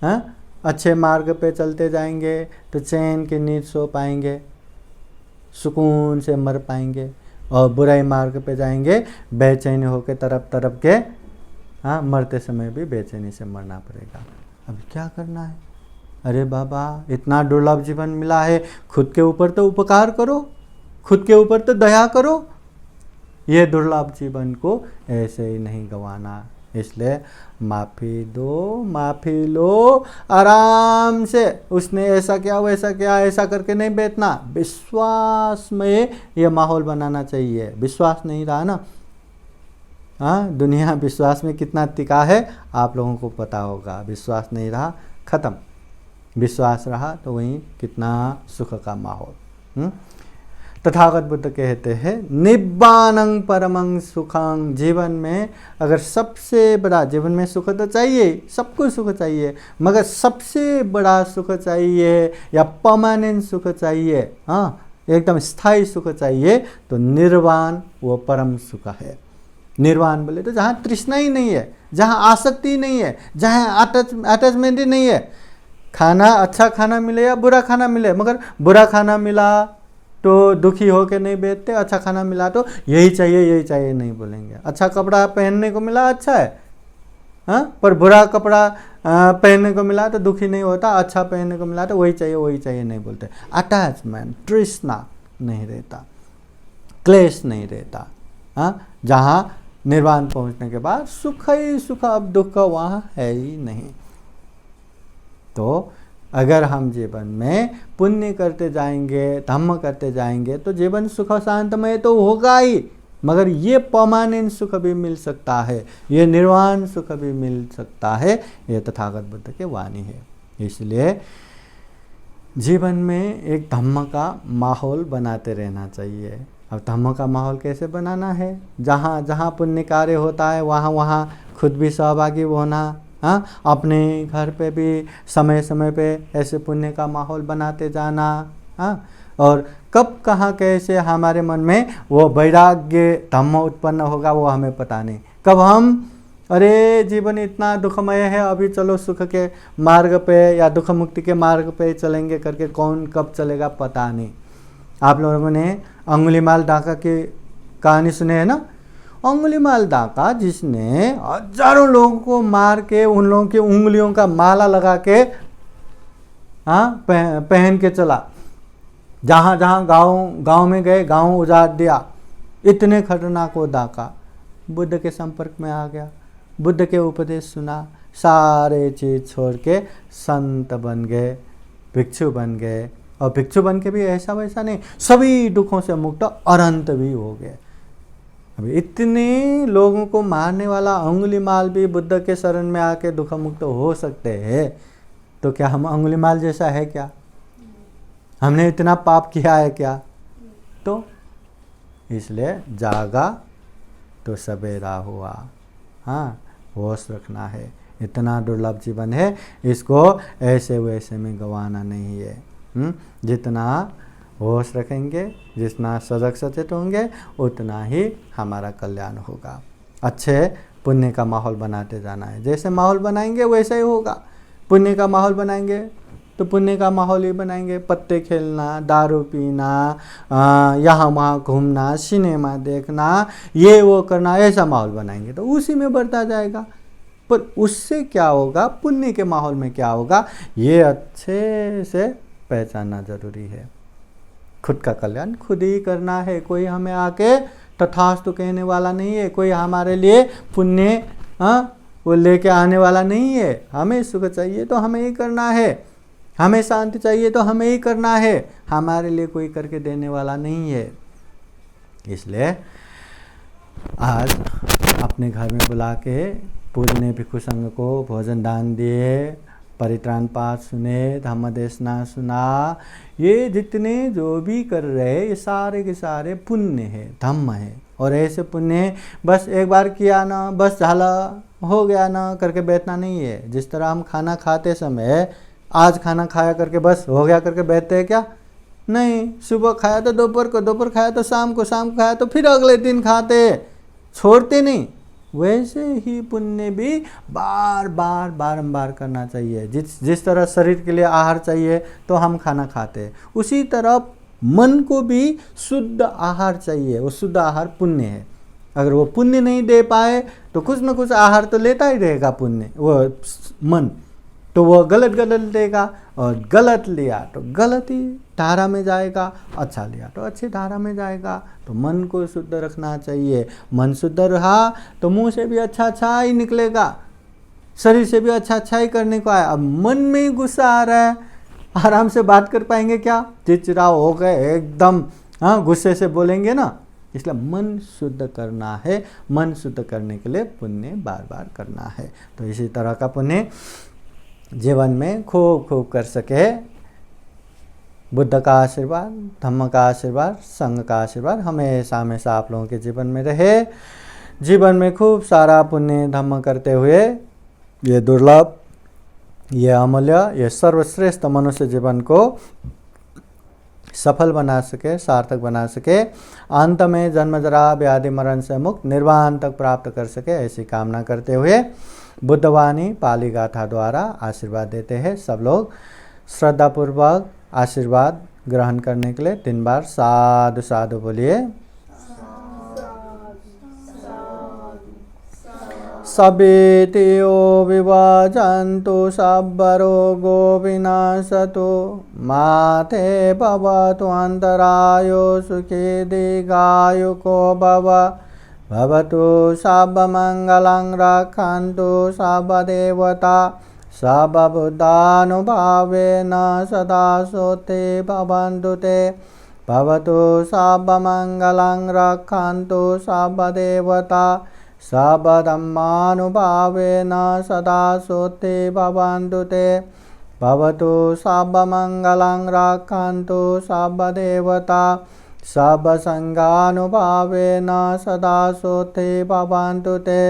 हाँ, अच्छे मार्ग पे चलते जाएंगे तो चैन की नींद सो पाएंगे, सुकून से मर पाएंगे। और बुराई मार्ग पे जाएंगे, बेचैनी होकर तरफ तरफ के मरते समय भी बेचैनी से मरना पड़ेगा। अभी क्या करना है? अरे बाबा, इतना दुर्लभ जीवन मिला है, खुद के ऊपर तो उपकार करो, खुद के ऊपर तो दया करो। ये दुर्लभ जीवन को ऐसे ही नहीं गंवाना। इसलिए माफ़ी दो, माफ़ी लो, आराम से। उसने ऐसा किया, वैसा किया, ऐसा करके नहीं बैठना। विश्वास में ये माहौल बनाना चाहिए। विश्वास नहीं रहा ना, दुनिया विश्वास में कितना टिका है आप लोगों को पता होगा। विश्वास नहीं रहा, ख़त्म। विश्वास रहा तो वहीं कितना सुख का माहौल। तथागत बुद्ध कहते हैं निब्बानं परमं सुखं। जीवन में अगर सबसे बड़ा, जीवन में सुख तो चाहिए, सबको सुख चाहिए, मगर सबसे बड़ा सुख चाहिए या परमानेंट सुख चाहिए, एकदम स्थायी सुख चाहिए, तो निर्वाण वो परम सुख है। निर्वाण बोले तो जहाँ तृष्णा ही नहीं है, जहाँ आसक्ति नहीं है, जहाँ अटैचमेंट ही नहीं है। खाना, अच्छा खाना मिले या बुरा खाना मिले, मगर बुरा खाना मिला तो दुखी होकर नहीं बैठते, अच्छा खाना मिला तो यही चाहिए नहीं बोलेंगे। अच्छा कपड़ा पहनने को मिला, अच्छा है, पर बुरा कपड़ा पहनने को मिला तो दुखी नहीं होता, अच्छा पहनने को मिला तो वही चाहिए नहीं बोलते। अटैचमेंट, तृष्णा नहीं रहता, क्लेश नहीं रहता। जहाँ निर्वाण पहुँचने के बाद सुख ही सुख, अब दुख वहाँ है ही नहीं। तो अगर हम जीवन में पुण्य करते जाएंगे, धम्म करते जाएंगे, तो जीवन सुख शांतमय तो होगा ही, मगर ये परमानेंट सुख भी मिल सकता है, ये निर्वाण सुख भी मिल सकता है। ये तथागत बुद्ध की वाणी है। इसलिए जीवन में एक धम्म का माहौल बनाते रहना चाहिए। अब धम्म का माहौल कैसे बनाना है? जहाँ जहाँ पुण्य कार्य होता है वहाँ खुद भी सहभागी होना। अपने घर पे भी समय समय पे ऐसे पुण्य का माहौल बनाते जाना। और कब कहाँ कैसे हमारे मन में वो वैराग्य धम्म उत्पन्न होगा वो हमें पता नहीं। कब हम अरे जीवन इतना दुखमय है, अभी चलो सुख के मार्ग पे या दुख मुक्ति के मार्ग पे चलेंगे करके कौन कब चलेगा पता नहीं। आप लोगों ने अंगुलीमाल डाका की कहानी सुने है ना। अंगुलीमाल डाका जिसने हजारों लोगों को मार के उन लोगों की उंगलियों का माला लगा के पहन के चला, जहाँ जहाँ गांव में गए गांव उजाड़ दिया। इतने खतरनाक वो डाका बुद्ध के संपर्क में आ गया, बुद्ध के उपदेश सुना, सारे चीज़ छोड़ के संत बन गए, भिक्षु बन गए। और भिक्षु बन के भी ऐसा वैसा नहीं, सभी दुखों से मुक्त अनंत भी हो गए। अभी इतने लोगों को मारने वाला अंगुलीमाल भी बुद्ध के शरण में आके दुख मुक्त हो सकते हैं, तो क्या हम अंगुलीमाल जैसा है क्या? हमने इतना पाप किया है क्या? तो इसलिए जागा तो सवेरा हुआ। हाँ, होश रखना है, इतना दुर्लभ जीवन है, इसको ऐसे वैसे में गंवाना नहीं है। जितना होश रखेंगे, जितना सजग सचेत होंगे, उतना ही हमारा कल्याण होगा। अच्छे पुण्य का माहौल बनाते जाना है, जैसे माहौल बनाएंगे वैसा ही होगा। पुण्य का माहौल बनाएंगे तो पुण्य का माहौल ही बनाएंगे। पत्ते खेलना, दारू पीना, यहाँ वहाँ घूमना, सिनेमा देखना, ये वो करना, ऐसा माहौल बनाएंगे तो उसी में बढ़ता जाएगा। पर उससे क्या होगा, पुण्य के माहौल में क्या होगा, ये अच्छे से पहचानना जरूरी है। खुद का कल्याण खुद ही करना है, कोई हमें आके तथास्तु कहने वाला नहीं है, कोई हमारे लिए पुण्य वो लेके आने वाला नहीं है। हमें सुख चाहिए तो हमें ही करना है, हमें शांति चाहिए तो हमें ही करना है, हमारे लिए कोई करके देने वाला नहीं है। इसलिए आज अपने घर में बुला के पूज्य ने भिक्षु संघ को भोजन दान दिए, परित्राण पाठ सुने, धम्म देशना सुना, ये जितने जो भी कर रहे ये सारे के सारे पुण्य है, धम्म है। और ऐसे पुण्य बस एक बार किया ना, बस झाला हो गया ना करके बैठना नहीं है। जिस तरह हम खाना खाते समय आज खाना खाया करके बस हो गया करके बैठते हैं क्या? नहीं, सुबह खाया तो दोपहर को, दोपहर खाया तो शाम को, शाम को खाया तो फिर अगले दिन खाते, छोड़ते नहीं। वैसे ही पुण्य भी बार बार बारंबार करना चाहिए। जिस तरह शरीर के लिए आहार चाहिए तो हम खाना खाते हैं, उसी तरह मन को भी शुद्ध आहार चाहिए। वो शुद्ध आहार पुण्य है। अगर वो पुण्य नहीं दे पाए तो कुछ न कुछ आहार तो लेता ही रहेगा पुण्य, वो मन, तो वो गलत गलत देगा, और गलत लिया तो गलत ही धारा में जाएगा, अच्छा लिया तो अच्छी धारा में जाएगा। तो मन को शुद्ध रखना चाहिए। मन शुद्ध रहा तो मुंह से भी अच्छा अच्छा ही निकलेगा, शरीर से भी अच्छा अच्छा ही करने को आया। अब मन में ही गुस्सा आ रहा है, आराम से बात कर पाएंगे क्या? चिड़चिड़ाव हो गए एकदम, गुस्से से बोलेंगे ना। इसलिए मन शुद्ध करना है, मन शुद्ध करने के लिए पुण्य बार बार करना है। तो इसी तरह का पुण्य जीवन में खूब खूब कर सके। बुद्ध का आशीर्वाद, धम्म का आशीर्वाद, संघ का आशीर्वाद हमेशा हमेशा आप लोगों के जीवन में रहे। जीवन में खूब सारा पुण्य धम्म करते हुए ये दुर्लभ, ये अमूल्य, ये सर्वश्रेष्ठ मनुष्य जीवन को सफल बना सके, सार्थक बना सके, अंत में जन्म जरा व्याधि मरण से मुक्त निर्वाण तक प्राप्त कर सके, ऐसी कामना करते हुए बुद्धवाणी पाली गाथा द्वारा आशीर्वाद देते हैं। सब लोग श्रद्धापूर्वक आशीर्वाद ग्रहण करने के लिए 3 बार साधु साधु बोलिए। सवेतियो विभाजन्तु सब्बरोगो विनाशतु माते भवतु अन्तरायो सुखे दीर्घायुको भवतु सर्वमङ्गलं रक्षन्तु सर्वदेवता सर्वबुद्धानुभावेन सदा सोते भवन्तु ते। भवतु सर्वमङ्गलं रक्षन्तु सर्वदेवता सर्वधर्मानुभावेन सदा सोते भवन्तु ते। भवतु सर्वमङ्गलं रक्षन्तु सर्वदेवता सर्वसंगानुभावेन सदा सोते भवन्तु ते।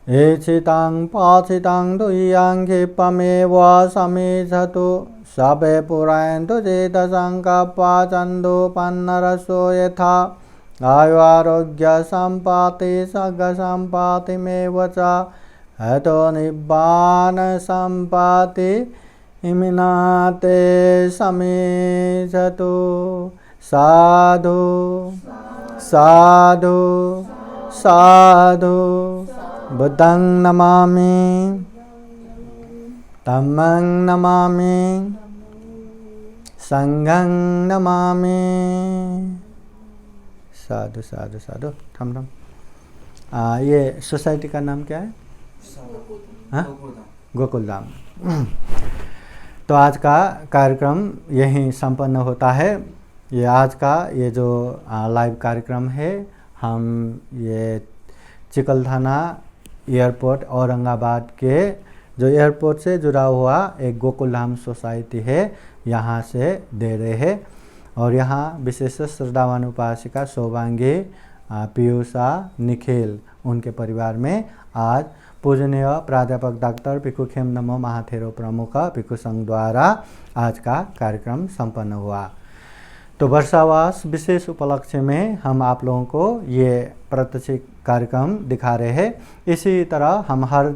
इच्छितं पाथितं तुय्यं क्षिप्रमेव समिधतु सबे पुरायन्तु चेतसंकल्पा चन्दोपन्नरसो यथा आयु आरोग्य संपाति सग संपातिमेव च हतो निब्बान संपाति इमिनाते समेजतु। साधु साधु साधु। बुद्धं नमामि धम्मं नमामि संघं नमामि। साधु साधु साधु। थम थम। ये सोसाइटी का नाम क्या है? हाँ? गोकुलधाम। तो आज का कार्यक्रम यहीं संपन्न होता है। ये आज का ये जो लाइव कार्यक्रम है, हम ये चिकलथाना एयरपोर्ट औरंगाबाद के जो एयरपोर्ट से जुड़ा हुआ एक गोकुलधाम सोसाइटी है, यहाँ से दे रहे हैं। और यहाँ विशेष श्रद्धावान उपासिका सौभांगी, पीयूषा, निखिल, उनके परिवार में आज पूजनीय प्राध्यापक डॉक्टर भिक्षुखेम नमो महाथेरो प्रमुख भिक्षु संघ द्वारा आज का कार्यक्रम संपन्न हुआ। तो वर्षावास विशेष उपलक्ष्य में हम आप लोगों को ये प्रत्यक्ष कार्यक्रम दिखा रहे हैं। इसी तरह हम हर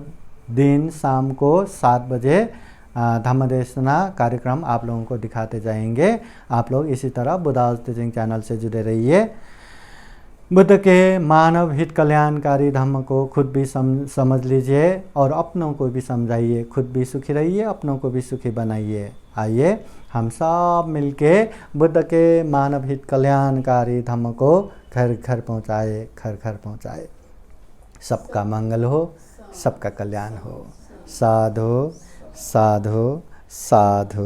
दिन शाम को 7 बजे धम्मदेशना कार्यक्रम आप लोगों को दिखाते जाएंगे। आप लोग इसी तरह बुद्धा टीचिंग चैनल से जुड़े रहिए। बुद्ध के मानव हित कल्याणकारी धम्म को खुद भी समझ लीजिए और अपनों को भी समझाइए। खुद भी सुखी रहिए, अपनों को भी सुखी बनाइए। आइए हम सब मिलके बुद्ध के मानव हित कल्याणकारी धम्म को घर घर पहुँचाए, घर घर पहुँचाए। सबका मंगल हो, सबका कल्याण हो। साधु साधु साधु।